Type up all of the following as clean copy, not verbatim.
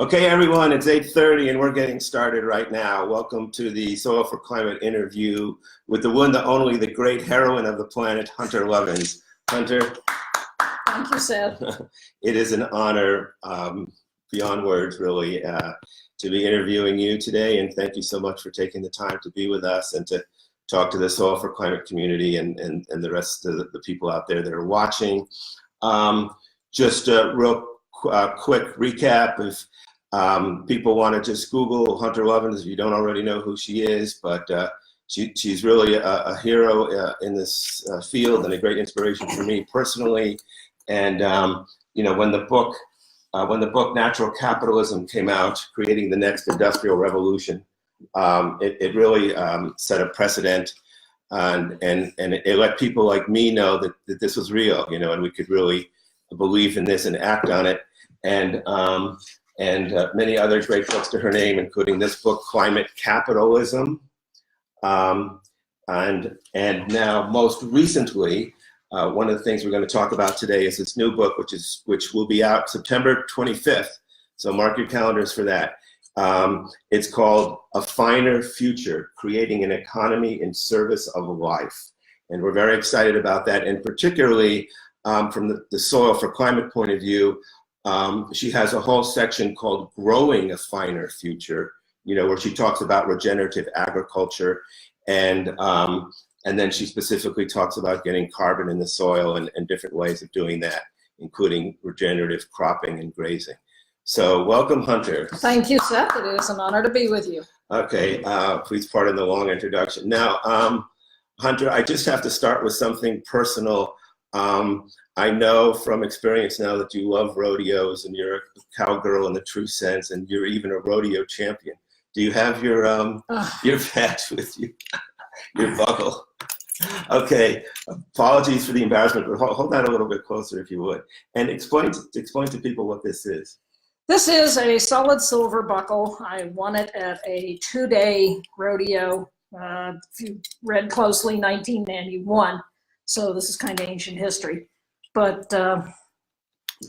Okay, everyone, it's 8:30 and we're getting started right now. Welcome to the Soil4Climate interview with the one, the only, the great heroine of the planet, Hunter Lovins. Hunter. Thank you, Seth. It is an honor, beyond words, really, to be interviewing you today. And thank you so much for taking the time to be with us and to talk to the Soil4Climate community and the rest of the people out there that are watching. Just a real quick recap of people want to just Google Hunter Lovins if you don't already know who she is, but she's really a hero in this field and a great inspiration for me personally. And you know, when the book Natural Capitalism came out, creating the next industrial revolution, it really set a precedent, and it let people like me know that this was real, you know, and we could really believe in this and act on it. And many other great books to her name, including this book, Climate Capitalism. And now, most recently, one of the things we're going to talk about today is this new book, which will be out September 25th. So mark your calendars for that. It's called A Finer Future, Creating an Economy in Service of Life. And we're very excited about that, and particularly from the Soil4Climate point of view. She has a whole section called Growing a Finer Future, you know, where she talks about regenerative agriculture, and then she specifically talks about getting carbon in the soil and different ways of doing that, including regenerative cropping and grazing. So welcome, Hunter. Thank you, Seth. It is an honor to be with you. Okay, please pardon the long introduction. Now, Hunter, I just have to start with something personal. I know from experience now that you love rodeos and you're a cowgirl in the true sense, and you're even a rodeo champion. Do you have your badge with you? Your buckle? Okay. Apologies for the embarrassment, but hold that a little bit closer if you would, and explain to people what this is. This is a solid silver buckle. I won it at a 2-day rodeo. If you read closely, 1991. So this is kind of ancient history. But I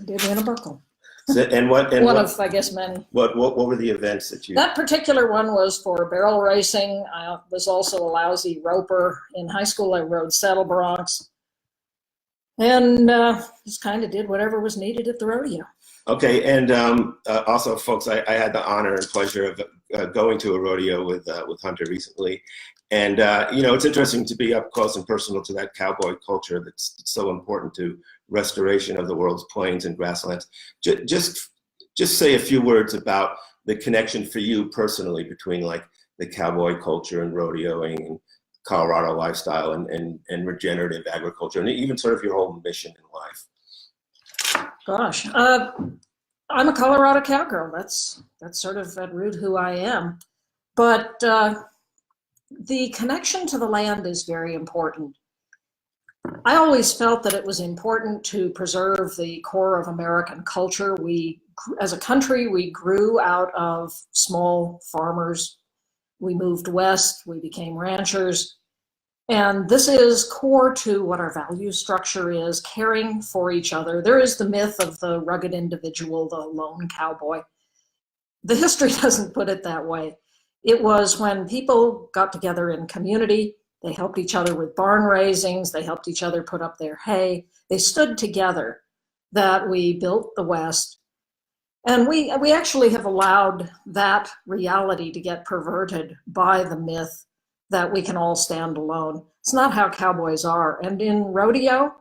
did win a buckle. So, I guess, many. What were the events that you? That particular one was for barrel racing. I was also a lousy roper. In high school, I rode saddle broncs. And just kind of did whatever was needed at the rodeo. Okay, and also, folks, I had the honor and pleasure of going to a rodeo with Hunter recently. And, you know, it's interesting to be up close and personal to that cowboy culture that's so important to restoration of the world's plains and grasslands. Just say a few words about the connection for you personally between like the cowboy culture and rodeoing and Colorado lifestyle and regenerative agriculture, and even sort of your whole mission in life. Gosh, I'm a Colorado cowgirl. That's sort of at root who I am. But the connection to the land is very important. I always felt that it was important to preserve the core of American culture. As a country, we grew out of small farmers. We moved west, we became ranchers. And this is core to what our value structure is, caring for each other. There is the myth of the rugged individual, the lone cowboy. The history doesn't put it that way. It was when people got together in community, they helped each other with barn raisings, they helped each other put up their hay, they stood together, that we built the West. And we actually have allowed that reality to get perverted by the myth that we can all stand alone. It's not how cowboys are. And in rodeo,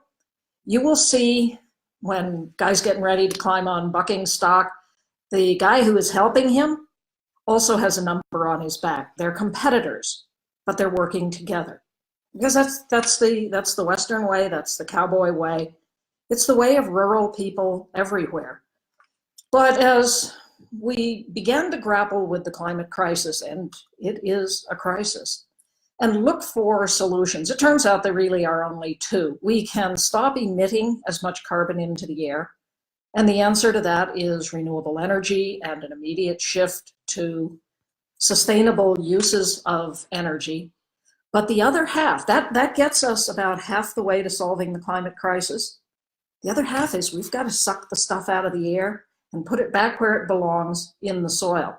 you will see when guys getting ready to climb on bucking stock, the guy who is helping him also has a number on his back. They're competitors, but they're working together. Because that's the Western way, that's the cowboy way. It's the way of rural people everywhere. But as we began to grapple with the climate crisis, and it is a crisis, and look for solutions, it turns out there really are only two. We can stop emitting as much carbon into the air, and the answer to that is renewable energy and an immediate shift to sustainable uses of energy. But the other half, that gets us about half the way to solving the climate crisis. The other half is we've got to suck the stuff out of the air and put it back where it belongs in the soil.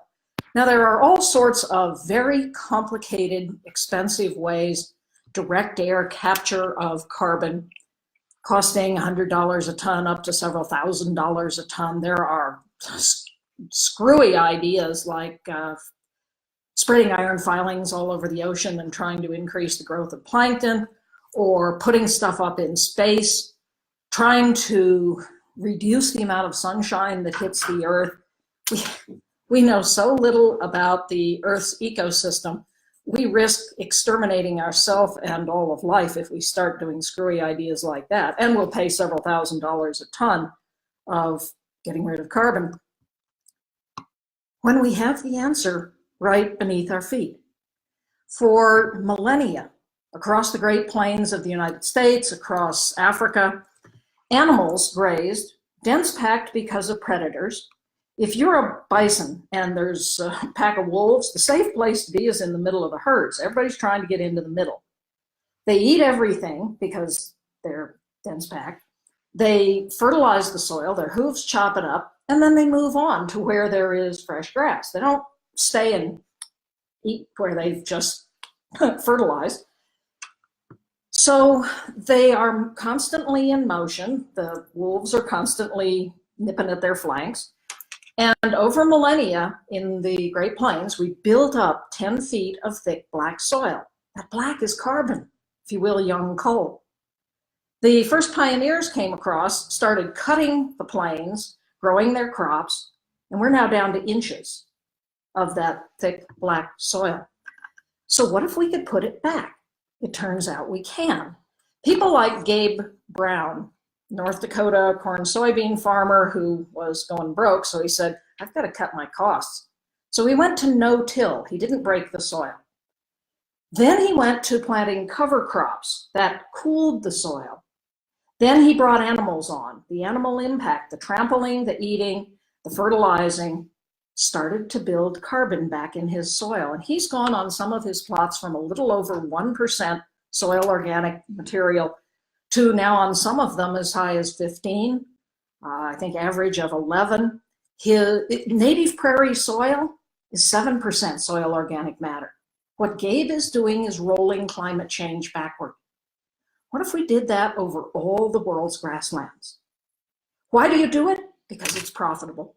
Now, there are all sorts of very complicated, expensive ways, direct air capture of carbon, costing $100 a ton up to several $1,000s a ton. There are screwy ideas like spreading iron filings all over the ocean and trying to increase the growth of plankton, or putting stuff up in space, trying to reduce the amount of sunshine that hits the Earth. We know so little about the Earth's ecosystem. We risk exterminating ourselves and all of life if we start doing screwy ideas like that. And we'll pay several $1,000s a ton of getting rid of carbon, when we have the answer right beneath our feet. For millennia, across the Great Plains of the United States, across Africa, animals grazed, dense packed because of predators. If you're a bison and there's a pack of wolves, the safe place to be is in the middle of the herds. Everybody's trying to get into the middle. They eat everything because they're dense packed. They fertilize the soil, their hooves chop it up, and then they move on to where there is fresh grass. They don't stay and eat where they've just fertilized. So they are constantly in motion. The wolves are constantly nipping at their flanks. And over millennia in the Great Plains, we built up 10 feet of thick black soil. That black is carbon, if you will, young coal. The first pioneers came across, started cutting the plains, growing their crops, and we're now down to inches of that thick black soil. So what if we could put it back? It turns out we can. People like Gabe Brown, North Dakota corn soybean farmer who was going broke, so he said, I've got to cut my costs. So he went to no-till. He didn't break the soil. Then he went to planting cover crops that cooled the soil. Then he brought animals on. The animal impact, the trampling, the eating, the fertilizing, started to build carbon back in his soil. And he's gone on some of his plots from a little over 1% soil organic material to now on some of them as high as 15, I think average of 11. His native prairie soil is 7% soil organic matter. What Gabe is doing is rolling climate change backward. What if we did that over all the world's grasslands? Why do you do it? Because it's profitable.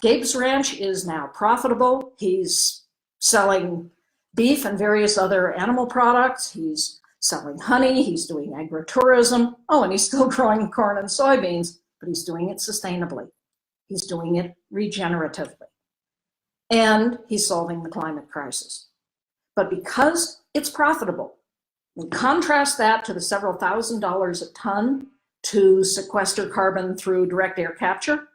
Gabe's ranch is now profitable. He's selling beef and various other animal products. He's selling honey. He's doing agritourism. Oh, and he's still growing corn and soybeans, but he's doing it sustainably. He's doing it regeneratively. And he's solving the climate crisis. But because it's profitable, we contrast that to the several $1,000s a ton to sequester carbon through direct air capture.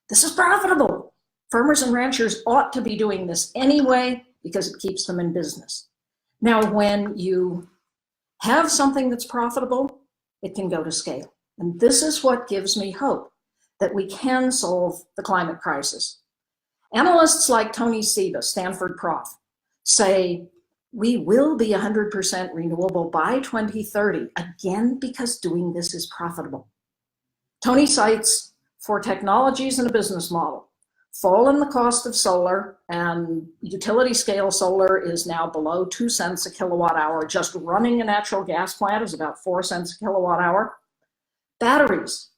This is profitable. Farmers and ranchers ought to be doing this anyway because it keeps them in business. Now, when you have something that's profitable, it can go to scale. And this is what gives me hope that we can solve the climate crisis. Analysts like Tony Seba, Stanford prof, say we will be 100% renewable by 2030, again, because doing this is profitable. Tony cites 4 technologies and a business model. Fall in the cost of solar, and utility scale solar is now below 2 cents a kilowatt hour. Just running a natural gas plant is about 4 cents a kilowatt hour. Batteries.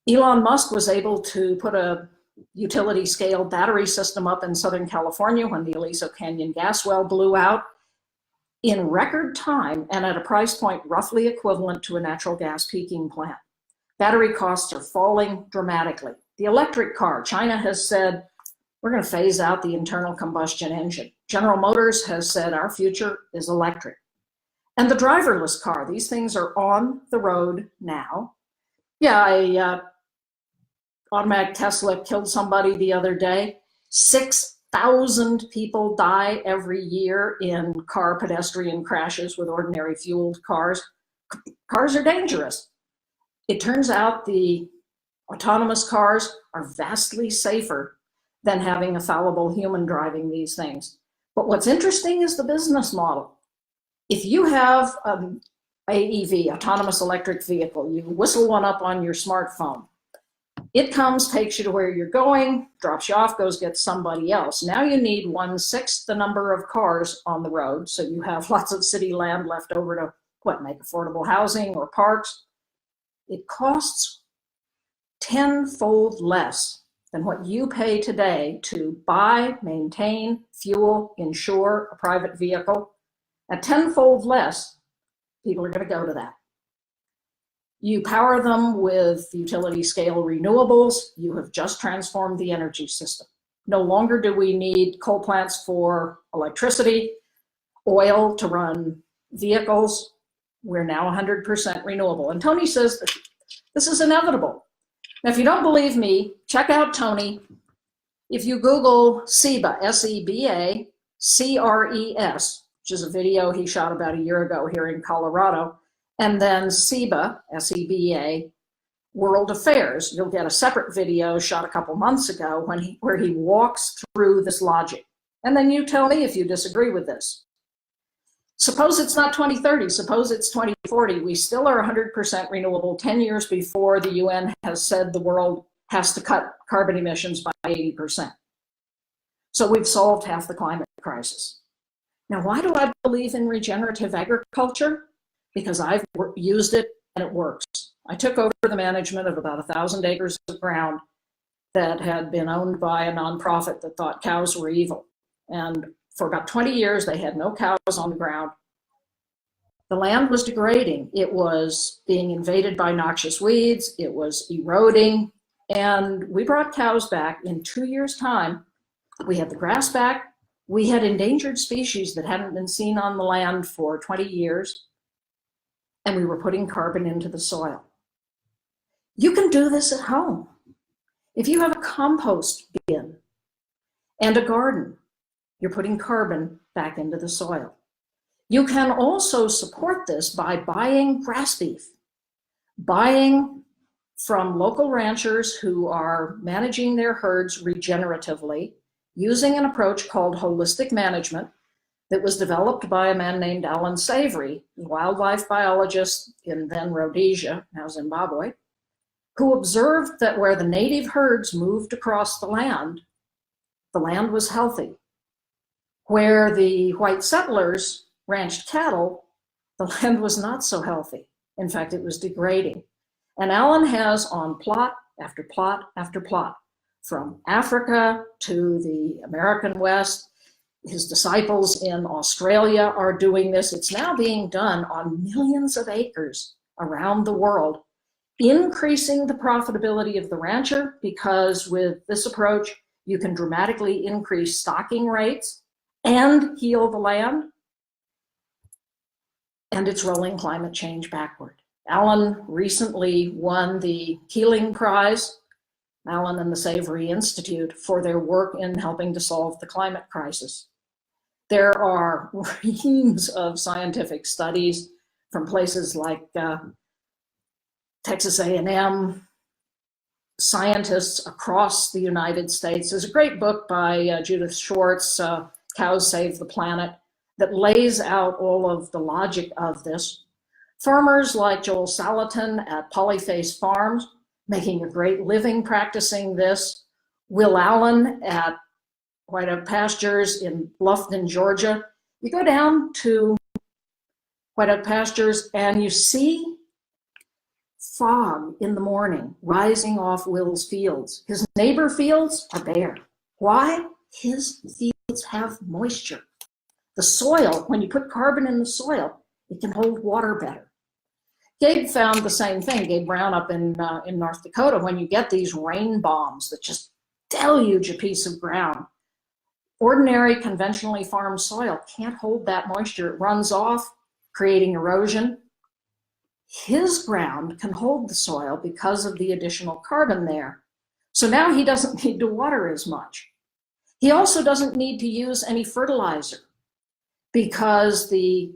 Elon Musk was able to put a utility scale battery system up in Southern California when the Aliso Canyon gas well blew out in record time and at a price point roughly equivalent to a natural gas peaking plant. Battery costs are falling dramatically. The electric car, China has said, we're going to phase out the internal combustion engine. General Motors has said our future is electric. And the driverless car, these things are on the road now. Yeah, automatic Tesla killed somebody the other day. 6,000 people die every year in car pedestrian crashes with ordinary fueled cars. Cars are dangerous. It turns out the autonomous cars are vastly safer than having a fallible human driving these things. But what's interesting is the business model. If you have AEV, autonomous electric vehicle, you whistle one up on your smartphone. It comes, takes you to where you're going, drops you off, goes get somebody else. Now you need 1/6 the number of cars on the road, so you have lots of city land left over to, what, make affordable housing or parks. It costs tenfold less than what you pay today to buy, maintain, fuel, insure a private vehicle. At tenfold less, people are going to go to that. You power them with utility scale renewables. You have just transformed the energy system. No longer do we need coal plants for electricity, oil to run vehicles. We're now 100% renewable. And Tony says that this is inevitable. Now, if you don't believe me, check out Tony. If you Google SEBA, S-E-B-A, C-R-E-S, which is a video he shot about a year ago here in Colorado, and then SEBA, S-E-B-A, World Affairs. You'll get a separate video shot a couple months ago where he walks through this logic. And then you tell me if you disagree with this. Suppose it's not 2030, suppose it's 2040. We still are 100% renewable 10 years before the UN has said the world has to cut carbon emissions by 80%. So we've solved half the climate crisis. Now, why do I believe in regenerative agriculture? Because I've used it and it works. I took over the management of about 1,000 acres of ground that had been owned by a nonprofit that thought cows were evil. And for about 20 years, they had no cows on the ground. The land was degrading. It was being invaded by noxious weeds. It was eroding. And we brought cows back in 2 years' time. We had the grass back. We had endangered species that hadn't been seen on the land for 20 years. And we were putting carbon into the soil. You can do this at home. If you have a compost bin and a garden, you're putting carbon back into the soil. You can also support this by buying grass beef, buying from local ranchers who are managing their herds regeneratively, using an approach called holistic management that was developed by a man named Alan Savory, a wildlife biologist in then Rhodesia, now Zimbabwe, who observed that where the native herds moved across the land was healthy. Where the white settlers ranched cattle, the land was not so healthy. In fact, it was degrading. And Alan has on plot after plot after plot, from Africa to the American West. His disciples in Australia are doing this. It's now being done on millions of acres around the world, increasing the profitability of the rancher, because with this approach, you can dramatically increase stocking rates and heal the land. And it's rolling climate change backward. Alan recently won the Keeling Prize, Alan and the Savory Institute, for their work in helping to solve the climate crisis. There are reams of scientific studies from places like Texas A&M, scientists across the United States. There's a great book by Judith Schwartz, Cows Save the Planet, that lays out all of the logic of this. Farmers like Joel Salatin at Polyface Farms, making a great living practicing this. Will Allen at White Oak Pastures in Bluffton, Georgia. You go down to White Oak Pastures and you see fog in the morning rising off Will's fields. His neighbor fields are bare. Why? His fields have moisture. The soil, when you put carbon in the soil, it can hold water better. Gabe found the same thing, Gabe Brown up in North Dakota, when you get these rain bombs that just deluge a piece of ground. Ordinary, conventionally farmed soil can't hold that moisture. It runs off, creating erosion. His ground can hold the soil because of the additional carbon there. So now he doesn't need to water as much. He also doesn't need to use any fertilizer because the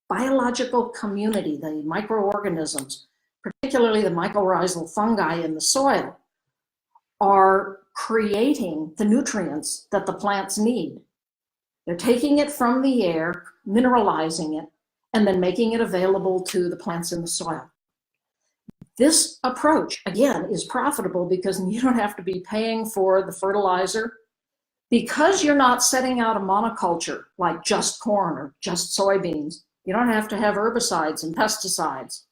biological community, the microorganisms, particularly the mycorrhizal fungi in the soil, are creating the nutrients that the plants need. They're taking it from the air, mineralizing it, and then making it available to the plants in the soil. This approach, again, is profitable because you don't have to be paying for the fertilizer. Because you're not setting out a monoculture like just corn or just soybeans, you don't have to have herbicides and pesticides.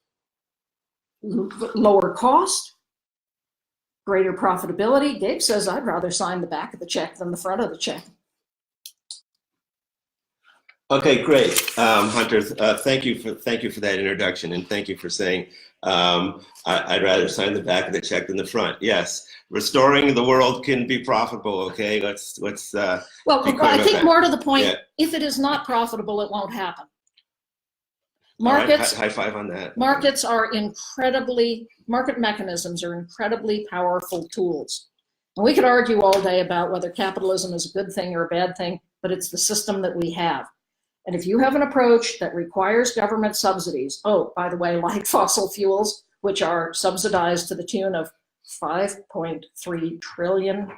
Lower cost, greater profitability. Gabe says, I'd rather sign the back of the check than the front of the check. Okay, great, Hunter. Thank you for that introduction, and thank you for saying I'd rather sign the back of the check than the front. Yes, restoring the world can be profitable. Okay, let's. Well, I think more to the point. Yeah. If it is not profitable, it won't happen. Markets. High five on that. Market mechanisms are incredibly powerful tools. And we could argue all day about whether capitalism is a good thing or a bad thing, but it's the system that we have. And if you have an approach that requires government subsidies, oh, by the way, like fossil fuels, which are subsidized to the tune of $5.3 trillion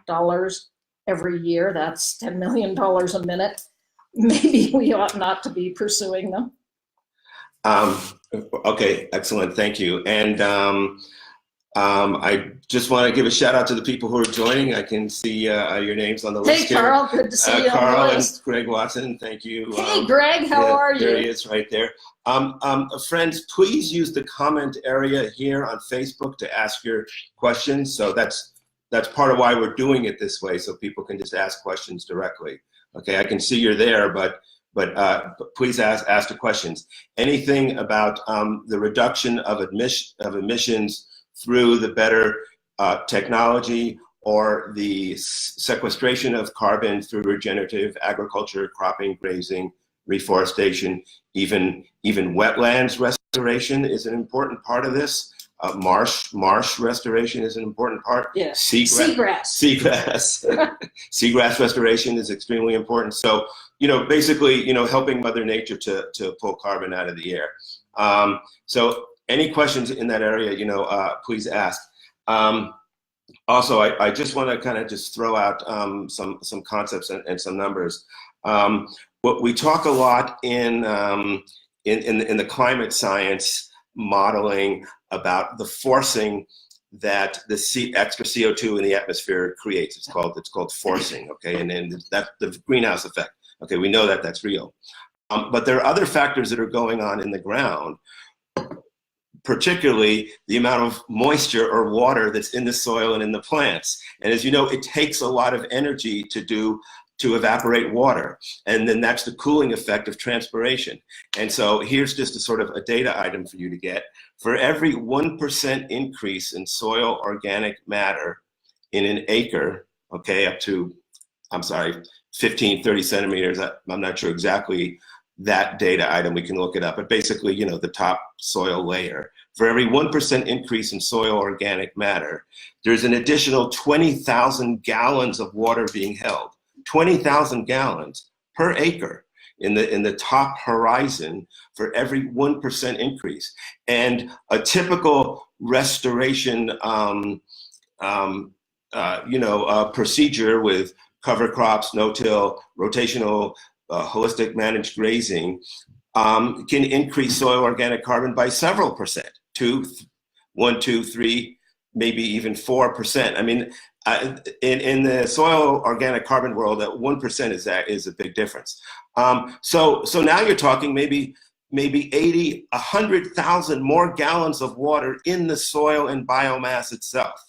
every year, that's $10 million a minute, maybe we ought not to be pursuing them. Okay, excellent, thank you. And I just want to give a shout out to the people who are joining. I can see your names on the list here. Hey, Carl, good to see you Carl on the list. and Greg Watson, thank you. Hey, Greg, how are you? There he is right there. Friends, please use the comment area here on Facebook to ask your questions. So that's part of why we're doing it this way, so people can just ask questions directly. Okay, I can see you're there, but please ask the questions. Anything about the reduction of emissions through the better technology, or the sequestration of carbon through regenerative agriculture, cropping, grazing, reforestation, even wetlands restoration is an important part of this. Marsh restoration is an important part. Yeah. Seagrass restoration is extremely important. So, basically, helping Mother Nature to pull carbon out of the air. So any questions in that area, please ask. Also, I just want to kind of just throw out some concepts and some numbers. What we talk a lot in the climate science modeling about the forcing that the extra CO2 in the atmosphere creates. It's called forcing. Okay, and then that's the greenhouse effect. Okay, we know that that's real. But there are other factors that are going on in the ground, particularly the amount of moisture or water that's in the soil and in the plants. And as you know, it takes a lot of energy to evaporate water. And then that's the cooling effect of transpiration. And so here's just a sort of a data item for you to get. For every 1% increase in soil organic matter in an acre, okay, up to, 15, 30 centimeters, I'm not sure exactly that data item, we can look it up, but basically, the top soil layer. For every 1% increase in soil organic matter, there's an additional 20,000 gallons of water being held. 20,000 gallons per acre in the top horizon for every 1% increase. And a typical restoration procedure with cover crops, no-till, rotational, holistic managed grazing can increase soil organic carbon by several percent, 1, 2, 3, maybe even 4%. I mean, in the soil organic carbon world, that 1% is a big difference. So now you're talking maybe 80, 100,000 more gallons of water in the soil and biomass itself.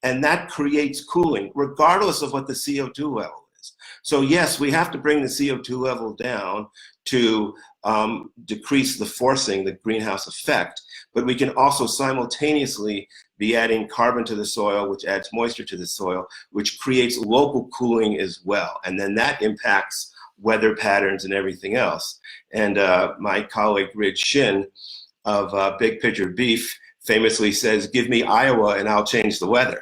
And that creates cooling, regardless of what the CO2 level is. So yes, we have to bring the CO2 level down to decrease the forcing, the greenhouse effect, but we can also simultaneously be adding carbon to the soil, which adds moisture to the soil, which creates local cooling as well. And then that impacts weather patterns and everything else. And my colleague Rich Shin of Big Picture Beef famously says, "Give me Iowa and I'll change the weather."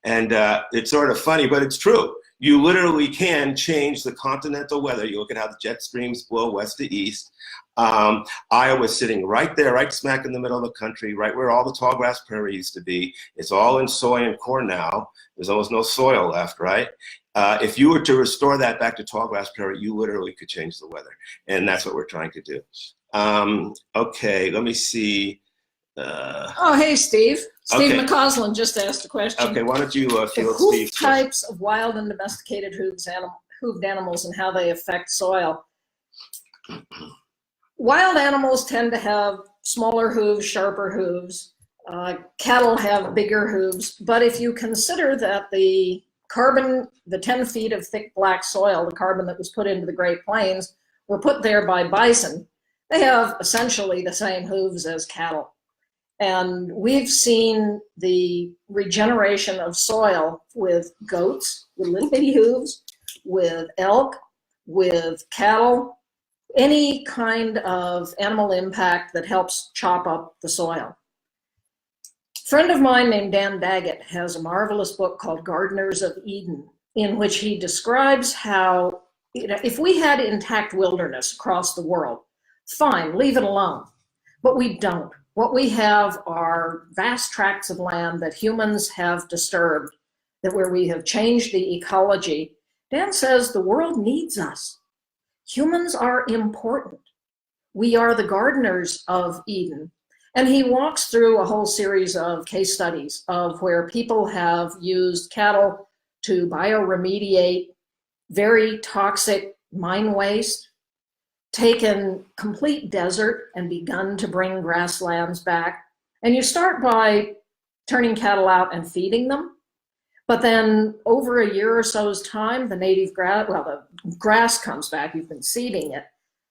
And it's sort of funny, but it's true. You literally can change the continental weather. You look at how the jet streams blow west to east. Iowa's sitting right there, right smack in the middle of the country, right where all the tall grass prairie used to be. It's all in soy and corn now. There's almost no soil left, right? If you were to restore that back to tall grass prairie, you literally could change the weather. And that's what we're trying to do. Okay, let me see. Oh, hey, Steve. Steve Okay. McCausland just asked a question. Okay, why don't you The field hoof Steve's types of wild and domesticated hooved animals and how they affect soil. Wild animals tend to have smaller hooves, sharper hooves. Cattle have bigger hooves. But if you consider that the carbon, the 10 feet of thick black soil, the carbon that was put into the Great Plains, were put there by bison, they have essentially the same hooves as cattle. And we've seen the regeneration of soil with goats, with little bitty hooves, with elk, with cattle, any kind of animal impact that helps chop up the soil. A friend of mine named Dan Daggett has a marvelous book called Gardeners of Eden, in which he describes how, if we had intact wilderness across the world, fine, leave it alone, but we don't. What we have are vast tracts of land that humans have disturbed, that where we have changed the ecology. Dan says the world needs us. Humans are important. We are the gardeners of Eden. And he walks through a whole series of case studies of where people have used cattle to bioremediate very toxic mine waste, taken complete desert and begun to bring grasslands back. And you start by turning cattle out and feeding them. But then over a year or so's time, the native grass, well, the grass comes back, you've been seeding it.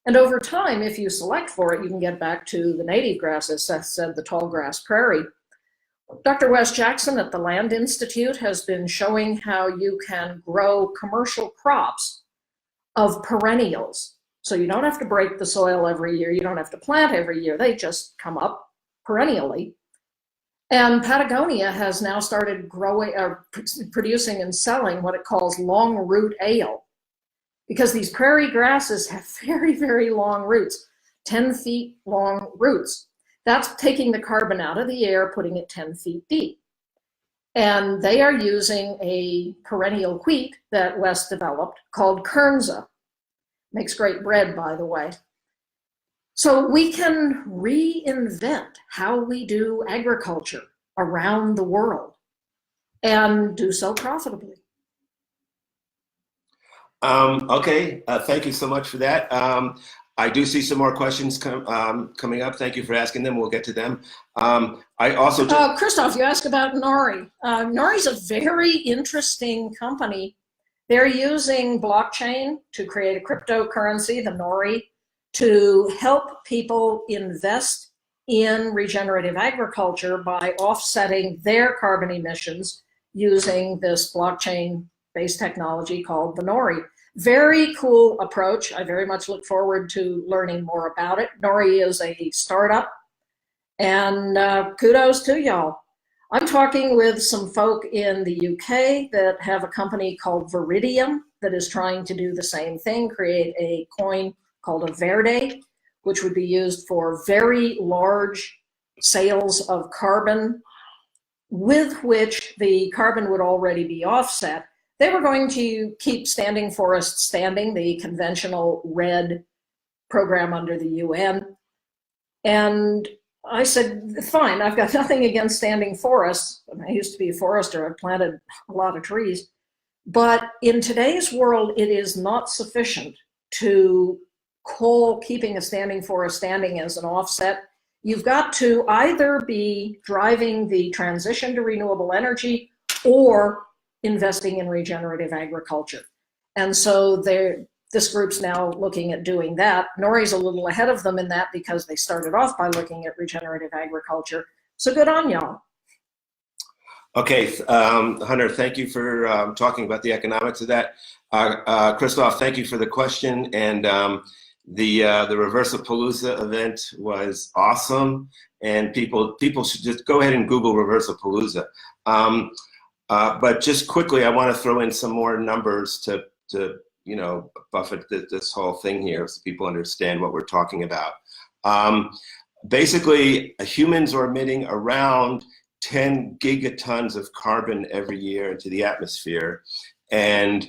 And over time, if you select for it, you can get back to the native grass, as Seth said, the tall grass prairie. Dr. Wes Jackson at the Land Institute has been showing how you can grow commercial crops of perennials. So you don't have to break the soil every year. You don't have to plant every year. They just come up perennially. And Patagonia has now started producing and selling what it calls long root ale, because these prairie grasses have very, very long roots, 10 feet long roots. That's taking the carbon out of the air, putting it 10 feet deep. And they are using a perennial wheat that Wes developed called Kernza. Makes great bread, by the way. So we can reinvent how we do agriculture around the world and do so profitably. Okay, thank you so much for that. I do see some more questions coming up. Thank you for asking them. We'll get to them. I also Christoph, you asked about Nori. Nori's a very interesting company. They're using blockchain to create a cryptocurrency, the Nori, to help people invest in regenerative agriculture by offsetting their carbon emissions using this blockchain-based technology called the Nori. Very cool approach. I very much look forward to learning more about it. Nori is a startup, and kudos to y'all. I'm talking with some folk in the UK that have a company called Viridium that is trying to do the same thing, create a coin called a Verde, which would be used for very large sales of carbon, with which the carbon would already be offset. They were going to keep standing forests standing, the conventional RED program under the UN. And I said, fine, I've got nothing against standing forests. I used to be a forester, I've planted a lot of trees. But in today's world, it is not sufficient to call keeping a standing forest standing as an offset. You've got to either be driving the transition to renewable energy or investing in regenerative agriculture. And so this group's now looking at doing that. Nori's a little ahead of them in that because they started off by looking at regenerative agriculture. So good on y'all. Okay, Hunter, thank you for talking about the economics of that. Christoph, thank you for the question. And the Reversapalooza event was awesome. And people should just go ahead and Google Reversapalooza. But just quickly, I want to throw in some more numbers to buffet this whole thing here so people understand what we're talking about. Basically, humans are emitting around 10 gigatons of carbon every year into the atmosphere, and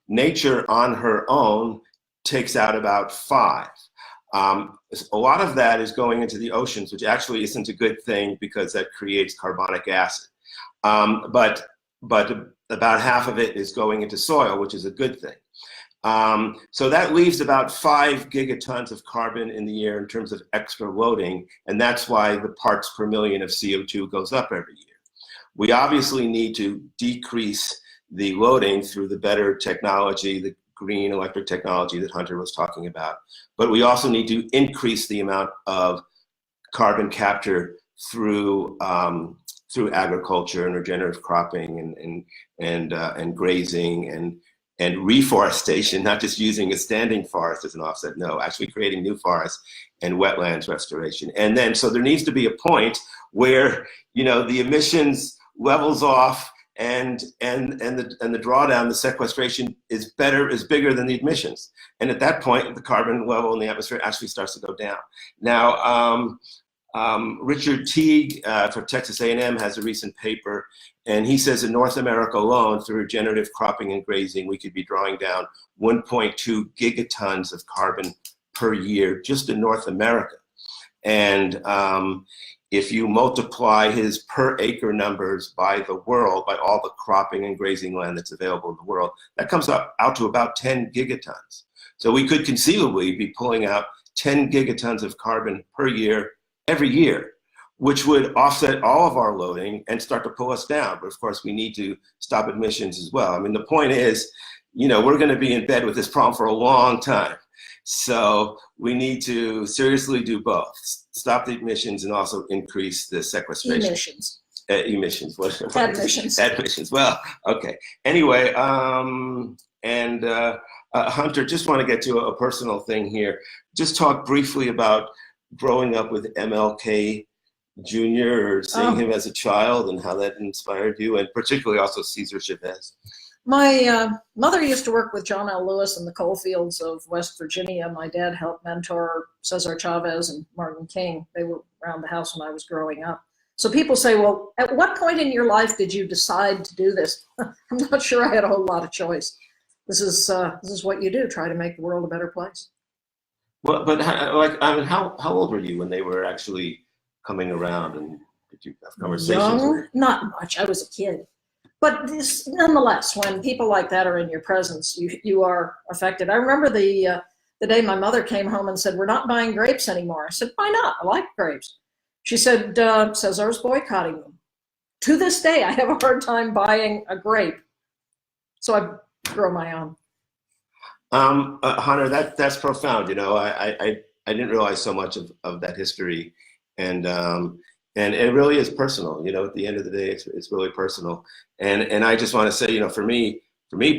nature on her own takes out about 5. A lot of that is going into the oceans, which actually isn't a good thing because that creates carbonic acid. But about half of it is going into soil, which is a good thing. So that leaves about 5 gigatons of carbon in the air in terms of extra loading, and that's why the parts per million of CO2 goes up every year. We obviously need to decrease the loading through the better technology, the green electric technology that Hunter was talking about, but we also need to increase the amount of carbon capture through agriculture and regenerative cropping and grazing and reforestation, not just using a standing forest as an offset, no, actually creating new forests and wetlands restoration. And then, so there needs to be a point where, you know, the emissions levels off and the drawdown, the sequestration is bigger than the emissions. And at that point, the carbon level in the atmosphere actually starts to go down. Now, Richard Teague from Texas A&M has a recent paper, and he says in North America alone, through regenerative cropping and grazing, we could be drawing down 1.2 gigatons of carbon per year just in North America. And if you multiply his per acre numbers by the world, by all the cropping and grazing land that's available in the world, that comes out to about 10 gigatons. So we could conceivably be pulling out 10 gigatons of carbon per year every year, which would offset all of our loading and start to pull us down. But of course, we need to stop emissions as well. I mean, the point is, you know, we're going to be in bed with this problem for a long time. So we need to seriously do both. Stop the emissions and also increase the sequestration. Emissions. Emissions. Admissions. Admissions. Well, okay. Anyway, Hunter, just want to get to a personal thing here. Just talk briefly about growing up with MLK Jr. or seeing him as a child and how that inspired you, and particularly also Cesar Chavez. My mother used to work with John L. Lewis in the coal fields of West Virginia. My dad helped mentor Cesar Chavez and Martin King. They were around the house when I was growing up. So people say, well, at what point in your life did you decide to do this? I'm not sure I had a whole lot of choice. This is what you do, try to make the world a better place. Well, but how old were you when they were actually coming around, and did you have conversations? Young, not much. I was a kid. But nonetheless, when people like that are in your presence, you are affected. I remember the day my mother came home and said, we're not buying grapes anymore. I said, why not? I like grapes. She said, Cesar's boycotting them. To this day, I have a hard time buying a grape. So I grow my own. Hunter, that's profound. You know, I didn't realize so much of that history, and it really is personal. You know, at the end of the day, it's really personal. And I just want to say, you know, for me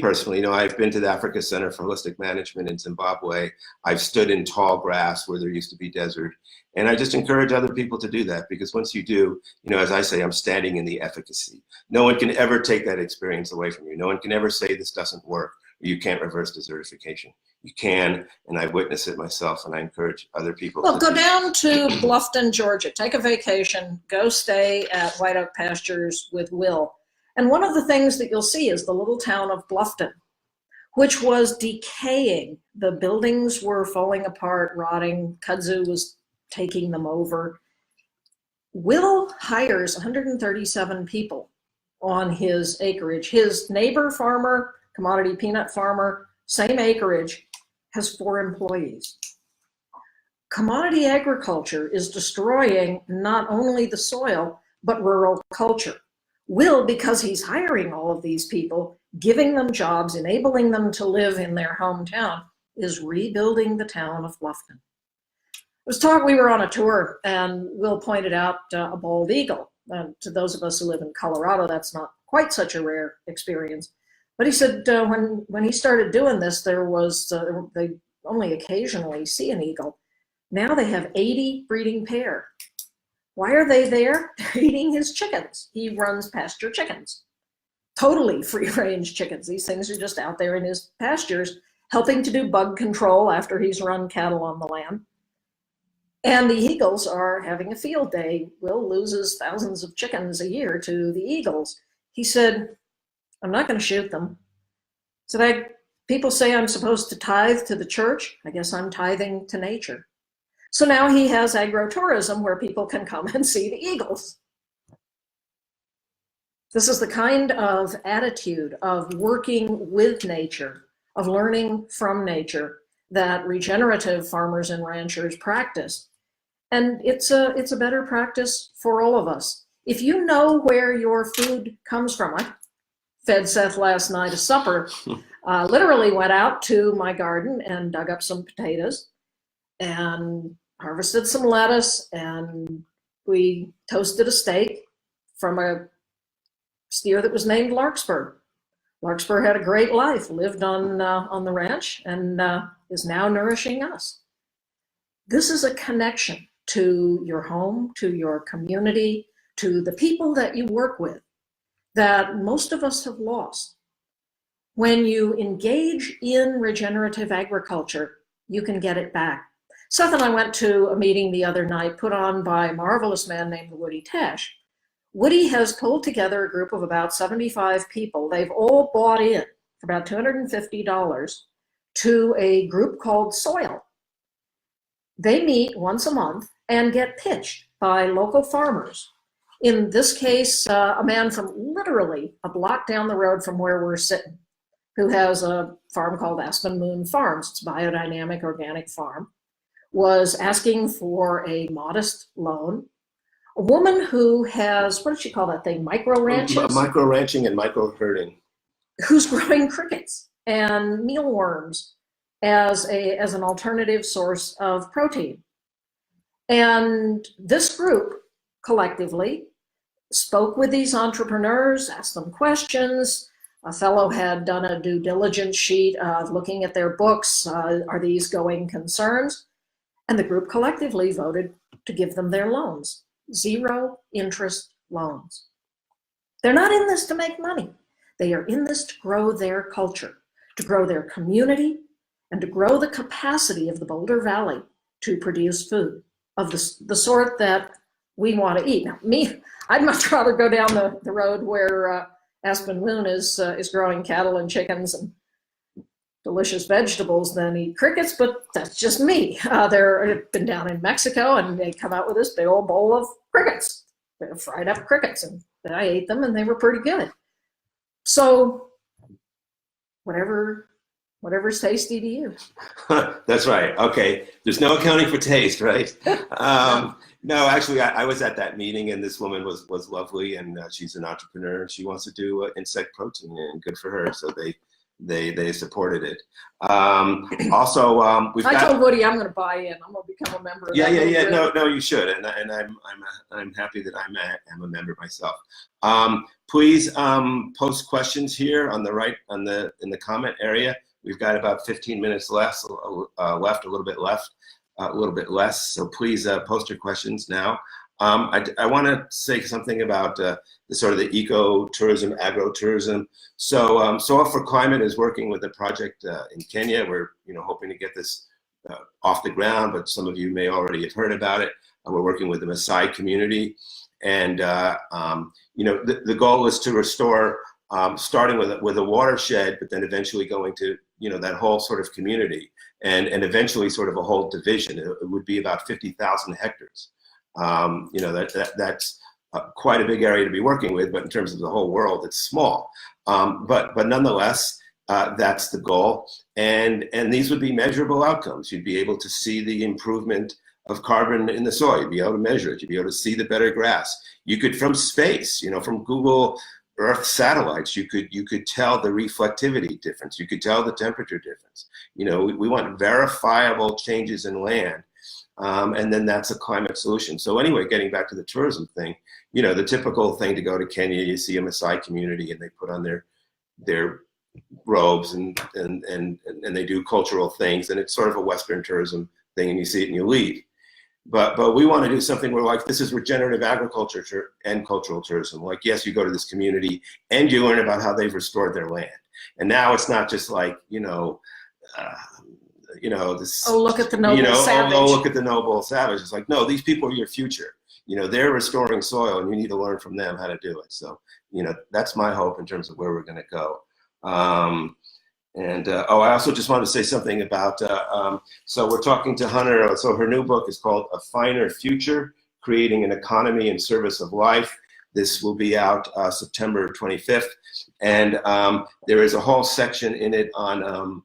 personally, you know, I've been to the Africa Center for Holistic Management in Zimbabwe. I've stood in tall grass where there used to be desert, and I just encourage other people to do that, because once you do, you know, as I say, I'm standing in the efficacy. No one can ever take that experience away from you. No one can ever say this doesn't work. You can't reverse desertification. You can, and I witnessed it myself, and I encourage other people. Well, go down to Bluffton, Georgia. Take a vacation. Go stay at White Oak Pastures with Will. And one of the things that you'll see is the little town of Bluffton, which was decaying. The buildings were falling apart, rotting. Kudzu was taking them over. Will hires 137 people on his acreage. His neighbor farmer, commodity peanut farmer, same acreage, has 4 employees. Commodity agriculture is destroying not only the soil, but rural culture. Will, because he's hiring all of these people, giving them jobs, enabling them to live in their hometown, is rebuilding the town of Bluffton. We were on a tour, and Will pointed out a bald eagle. To those of us who live in Colorado, that's not quite such a rare experience. But he said when he started doing this, they only occasionally see an eagle. Now they have 80 breeding pair. Why are they there? They're eating his chickens. He runs pasture chickens, totally free-range chickens. These things are just out there in his pastures, helping to do bug control after he's run cattle on the land. And the eagles are having a field day. Will loses thousands of chickens a year to the eagles. He said, I'm not going to shoot them. So people say I'm supposed to tithe to the church. I guess I'm tithing to nature. So now he has agro-tourism where people can come and see the eagles. This is the kind of attitude of working with nature, of learning from nature that regenerative farmers and ranchers practice. And it's a better practice for all of us. If you know where your food comes from, I fed Seth last night a supper, literally went out to my garden and dug up some potatoes and harvested some lettuce, and we toasted a steak from a steer that was named Larkspur. Larkspur had a great life, lived on the ranch, and is now nourishing us. This is a connection to your home, to your community, to the people that you work with that most of us have lost. When you engage in regenerative agriculture, you can get it back. Seth and I went to a meeting the other night put on by a marvelous man named Woody Tash. Woody has pulled together a group of about 75 people. They've all bought in for about $250 to a group called Soil. They meet once a month and get pitched by local farmers. In this case, a man from literally a block down the road from where we're sitting, who has a farm called Aspen Moon Farms. It's a biodynamic organic farm, was asking for a modest loan. A woman who has, what does she call that thing, micro ranches? Micro ranching and micro herding. Who's growing crickets and mealworms as an alternative source of protein. And this group collectively spoke with these entrepreneurs, asked them questions. A fellow had done a due diligence sheet of looking at their books. Are these going concerns? And the group collectively voted to give them their loans. 0 interest loans. They're not in this to make money. They are in this to grow their culture, to grow their community, and to grow the capacity of the Boulder Valley to produce food of the sort that we want to eat. Now, I'd much rather go down the road where Aspen Moon is growing cattle and chickens and delicious vegetables than eat crickets, but that's just me. I've been down in Mexico and they come out with this big old bowl of crickets. They're fried up crickets, and I ate them and they were pretty good. So whatever's tasty to you. That's right. Okay. There's no accounting for taste, right? No, actually, I was at that meeting, and this woman was lovely, and she's an entrepreneur. She wants to do insect protein, and good for her. So they supported it. Also, I told Woody I'm going to buy in. I'm going to become a member of yeah. No, you should, and I'm happy that I'm a member myself. Please post questions here on the right in the comment area. We've got about 15 minutes left, a little bit less. So please post your questions now. I want to say something about the sort of the eco-tourism, agro-tourism. So Soil4Climate is working with a project in Kenya. We're hoping to get this off the ground, but some of you may already have heard about it. We're working with the Maasai community, and the goal is to restore, starting with a watershed, but then eventually going to that whole sort of community, and eventually sort of a whole division. It would be about 50,000 hectares. That's quite a big area to be working with, but in terms of the whole world, it's small. But nonetheless, that's the goal. And these would be measurable outcomes. You'd be able to see the improvement of carbon in the soil. You'd be able to measure it. You'd be able to see the better grass. You could, from space, from Google Earth satellites, you could tell the reflectivity difference. You could tell the temperature difference. We want verifiable changes in land. And then that's a climate solution. So anyway, getting back to the tourism thing, the typical thing to go to Kenya, you see a Maasai community and they put on their robes and they do cultural things, and it's sort of a Western tourism thing, and you see it and you leave. But we want to do something where, like, this is regenerative agriculture and cultural tourism. Like, yes, you go to this community and you learn about how they've restored their land. And now it's not just like, this. Oh, look at the noble savage. Oh, look at the noble savage. It's like, no, these people are your future. They're restoring soil, and you need to learn from them how to do it. So, that's my hope in terms of where we're going to go. And I also just wanted to say something about, so we're talking to Hunter. So her new book is called A Finer Future, Creating an Economy in Service of Life. This will be out September 25th. And there is a whole section in it on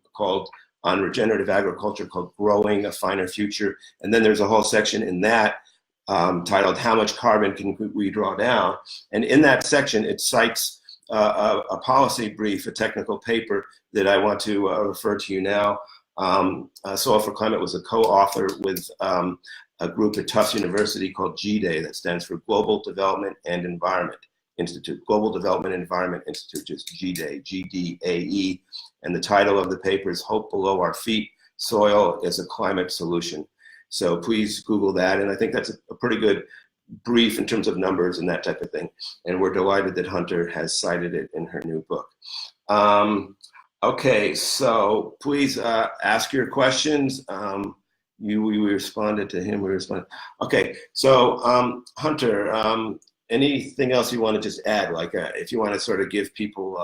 on regenerative agriculture called Growing a Finer Future. And then there's a whole section in that titled How Much Carbon Can We Draw Down? And in that section, it cites a policy brief, a technical paper that I want to refer to you now. Soil4Climate was a co-author with a group at Tufts University called GDAE, that stands for Global Development and Environment Institute. Global Development and Environment Institute, just GDAE, G-D-A-E. And the title of the paper is Hope Below Our Feet, Soil as a Climate Solution. So please Google that. And I think that's a pretty good brief in terms of numbers and that type of thing. And we're delighted that Hunter has cited it in her new book. Okay, so please ask your questions. We responded to him, we responded. Okay, so Hunter, anything else you want to just add? Like if you want to sort of give people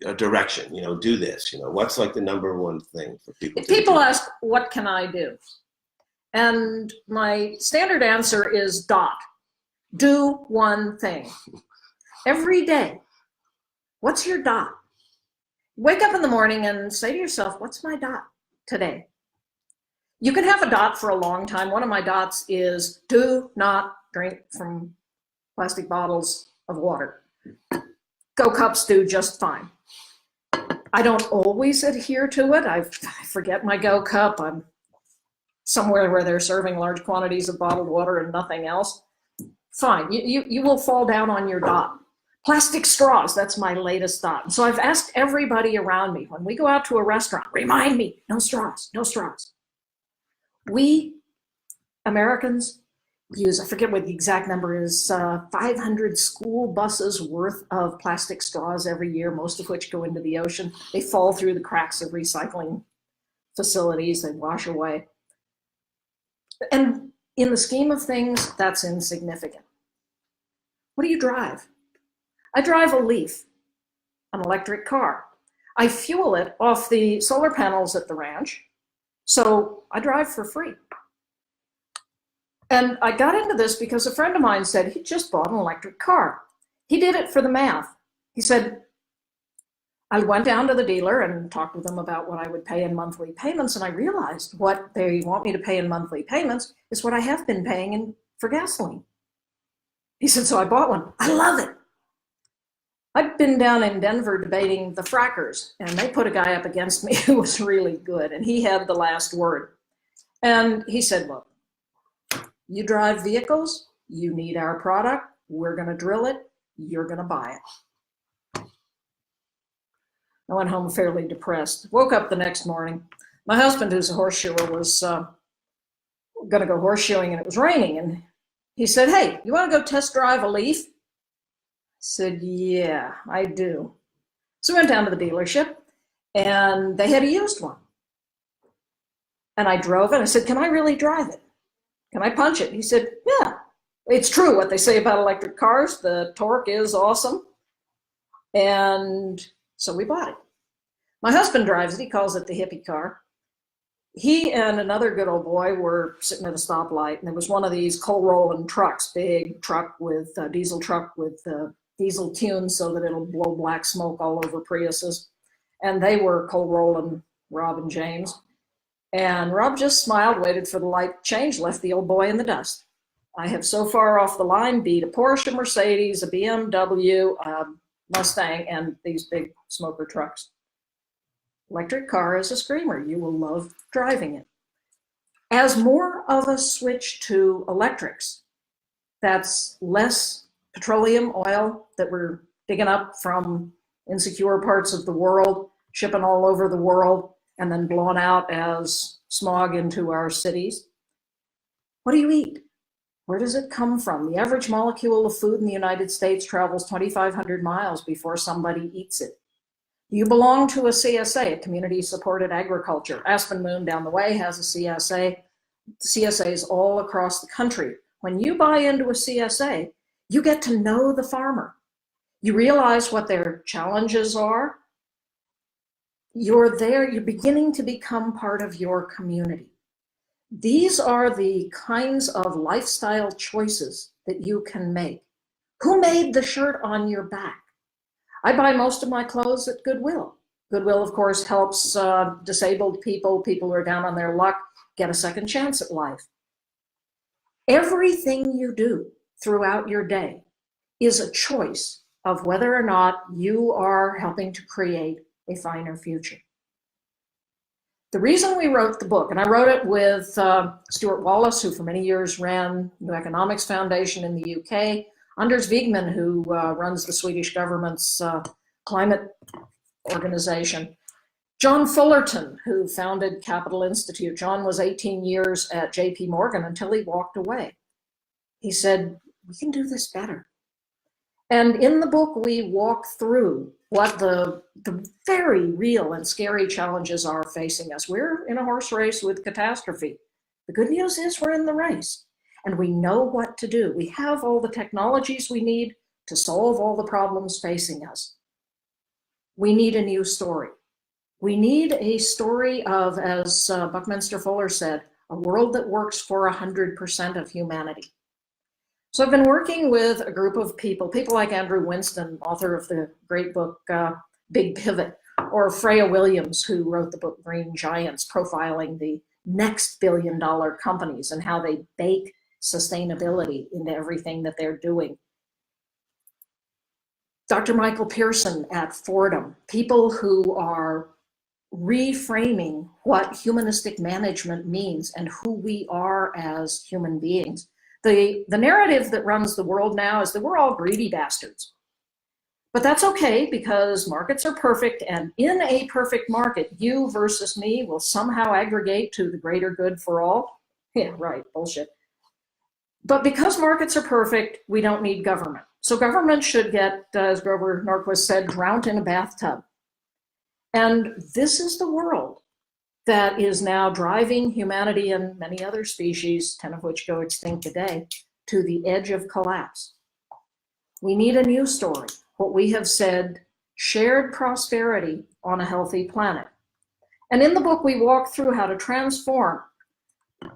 a direction, do this, what's like the number one thing for people to do? People ask, what can I do? And my standard answer is dot. Do one thing. Every day. What's your dot? Wake up in the morning and say to yourself, what's my dot today? You can have a dot for a long time. One of my dots is do not drink from plastic bottles of water. Go cups do just fine. I don't always adhere to it. I forget my Go cup. I'm somewhere where they're serving large quantities of bottled water and nothing else. Fine, you will fall down on your dot. Plastic straws, that's my latest dot. And so I've asked everybody around me, when we go out to a restaurant, remind me, no straws, no straws. We Americans use, I forget what the exact number is, 500 school buses worth of plastic straws every year, most of which go into the ocean. They fall through the cracks of recycling facilities, they wash away. And in the scheme of things, that's insignificant. What do you drive? I drive a Leaf, an electric car. I fuel it off the solar panels at the ranch, so I drive for free. And I got into this because a friend of mine said he just bought an electric car. He did it for the math. He said, I went down to the dealer and talked with them about what I would pay in monthly payments, and I realized what they want me to pay in monthly payments is what I have been paying for gasoline. He said, so I bought one. I love it. I've been down in Denver debating the frackers, and they put a guy up against me who was really good, and he had the last word. And he said, look, you drive vehicles, you need our product, we're going to drill it, you're going to buy it. I went home fairly depressed. Woke up the next morning. My husband, who's a horseshoer, was going to go horseshoeing, and it was raining. And he said, hey, you want to go test drive a Leaf? I said, yeah, I do. So we went down to the dealership, and they had a used one. And I drove it. I said, can I really drive it? Can I punch it? He said, yeah, it's true what they say about electric cars. The torque is awesome. And so we bought it. My husband drives it. He calls it the hippie car. He and another good old boy were sitting at a stoplight, and there was one of these coal rolling trucks, big truck with diesel truck with diesel tuned so that it'll blow black smoke all over Priuses. And they were coal rolling Rob and James. And Rob just smiled, waited for the light to change, left the old boy in the dust. I have so far off the line beat a Porsche, Mercedes, a BMW, Mustang, and these big smoker trucks. Electric car is a screamer. You will love driving it. As more of us switch to electrics, that's less petroleum oil that we're digging up from insecure parts of the world, shipping all over the world, and then blown out as smog into our cities. What do you eat? Where does it come from? The average molecule of food in the United States travels 2,500 miles before somebody eats it. You belong to a CSA, a community-supported agriculture. Aspen Moon down the way has a CSA. CSAs all across the country. When you buy into a CSA, you get to know the farmer. You realize what their challenges are. You're there, you're beginning to become part of your community. These are the kinds of lifestyle choices that you can make. Who made the shirt on your back? I buy most of my clothes at Goodwill. Goodwill, of course, helps disabled people, people who are down on their luck, get a second chance at life. Everything you do throughout your day is a choice of whether or not you are helping to create a finer future. The reason we wrote the book, and I wrote it with Stuart Wallace, who for many years ran New Economics Foundation in the UK, Anders Wigman, who runs the Swedish government's climate organization, John Fullerton, who founded Capital Institute. John was 18 years at JP Morgan until he walked away. He said, we can do this better. And in the book, we walk through what the very real and scary challenges are facing us. We're in a horse race with catastrophe. The good news is we're in the race and we know what to do. We have all the technologies we need to solve all the problems facing us. We need a new story. We need a story of, as Buckminster Fuller said, a world that works for 100% of humanity. So I've been working with a group of people like Andrew Winston, author of the great book, Big Pivot, or Freya Williams, who wrote the book Green Giants, profiling the next billion-dollar companies and how they bake sustainability into everything that they're doing. Dr. Michael Pearson at Fordham, people who are reframing what humanistic management means and who we are as human beings. The narrative that runs the world now is that we're all greedy bastards. But that's okay, because markets are perfect, and in a perfect market, you versus me will somehow aggregate to the greater good for all. Yeah, right, bullshit. But because markets are perfect, we don't need government. So government should get, as Grover Norquist said, drowned in a bathtub. And this is the world that is now driving humanity and many other species, 10 of which go extinct today, to the edge of collapse. We need a new story, what we have said, shared prosperity on a healthy planet. And in the book, we walk through how to transform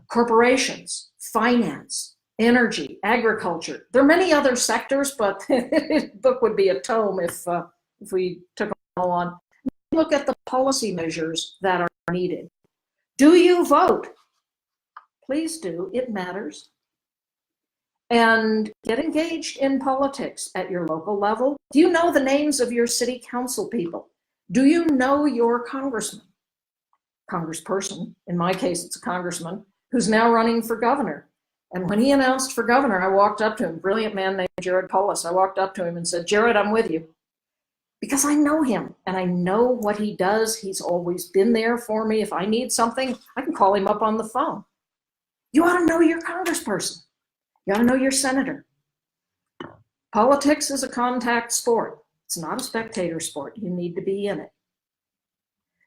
corporations, finance, energy, agriculture. There are many other sectors, but the book would be a tome if we took them all on. Look at the policy measures that are needed. Do you vote? Please do, it matters. And get engaged in politics at your local level. Do you know the names of your city council people? Do you know your congressman? Congressperson, in my case it's a congressman, who's now running for governor. And when he announced for governor, I walked up to him, brilliant man named Jared Polis. I walked up to him and said, Jared, I'm with you. Because I know him and I know what he does. He's always been there for me. If I need something, I can call him up on the phone. You ought to know your congressperson. You ought to know your senator. Politics is a contact sport. It's not a spectator sport. You need to be in it.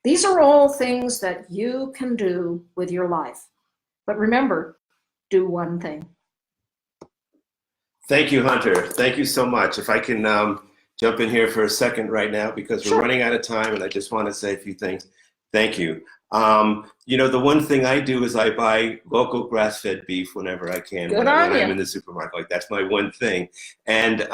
These are all things that you can do with your life. But remember, do one thing. Thank you, Hunter. Thank you so much. If I can jump in here for a second right now, because we're running out of time and I just want to say a few things. Thank you. You know, the one thing I do is I buy local grass-fed beef whenever I can when I'm in the supermarket. Like, that's my one thing. And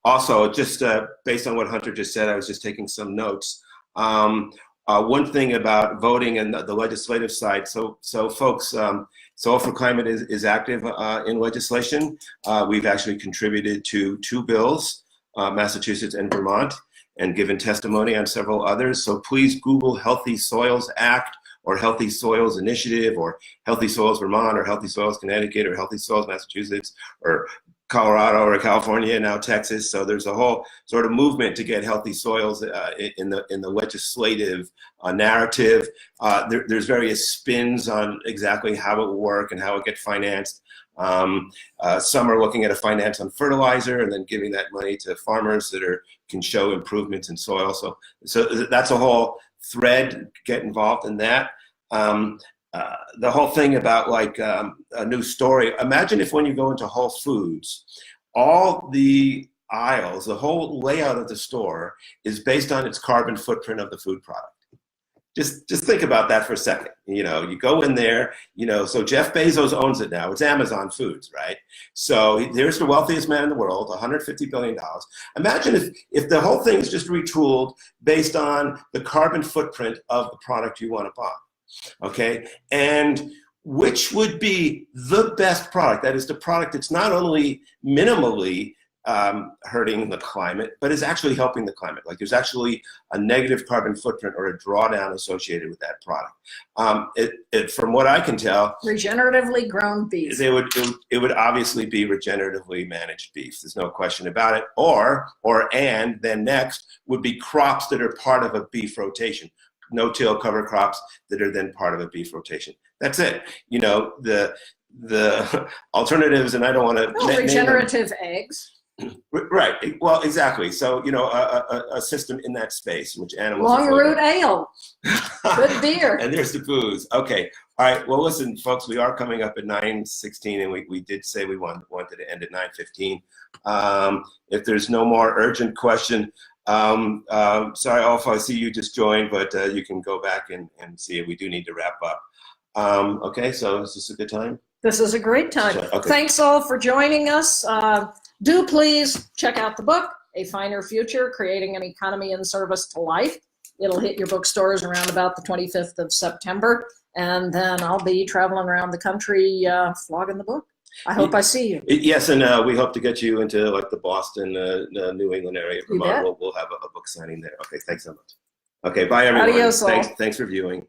also, just based on what Hunter just said, I was just taking some notes. One thing about voting and the legislative side, so folks, Soil4Climate is active in legislation. We've actually contributed to 2 bills, Massachusetts and Vermont, and given testimony on several others. So please Google Healthy Soils Act or Healthy Soils Initiative or Healthy Soils Vermont or Healthy Soils Connecticut or Healthy Soils Massachusetts or Colorado or California, now Texas. So there's a whole sort of movement to get healthy soils in the legislative narrative. There's various spins on exactly how it will work and how it gets financed. Some are looking at a finance on fertilizer and then giving that money to farmers that can show improvements in soil. So that's a whole thread. Get involved in that. The whole thing about like a new story. Imagine if when you go into Whole Foods, all the aisles, the whole layout of the store is based on its carbon footprint of the food product. Just think about that for a second. You know, you go in there, you know, so Jeff Bezos owns it now. It's Amazon Foods, right? So there's the wealthiest man in the world, $150 billion. Imagine if the whole thing is just retooled based on the carbon footprint of the product you want to buy, okay? And which would be the best product? That is the product that's not only minimally hurting the climate, but is actually helping the climate. Like there's actually a negative carbon footprint or a drawdown associated with that product. From what I can tell, regeneratively grown beef. It would obviously be regeneratively managed beef. There's no question about it. And then next would be crops that are part of a beef rotation. No-till cover crops that are then part of a beef rotation. That's it. You know, the alternatives, and I don't want to regenerative eggs. Right. Well, exactly. So, you know, a system in that space in which animals. Long root ale. Good beer. And there's the booze. Okay. All right. Well, listen, folks, we are coming up at 9:16, and we did say we wanted to end at 9:15. If there's no more urgent question, sorry, Alf, I see you just joined, but you can go back and see it. We do need to wrap up. Okay. So is this a good time? This is a great time. Okay. Thanks all for joining us. Do please check out the book, A Finer Future, Creating an Economy in Service to Life. It'll hit your bookstores around about the 25th of September. And then I'll be traveling around the country flogging the book. I hope I see you. Yes, and we hope to get you into like the Boston, New England area. Vermont. We'll have a book signing there. Okay, thanks so much. Okay, bye everyone. Adios all. Thanks for viewing.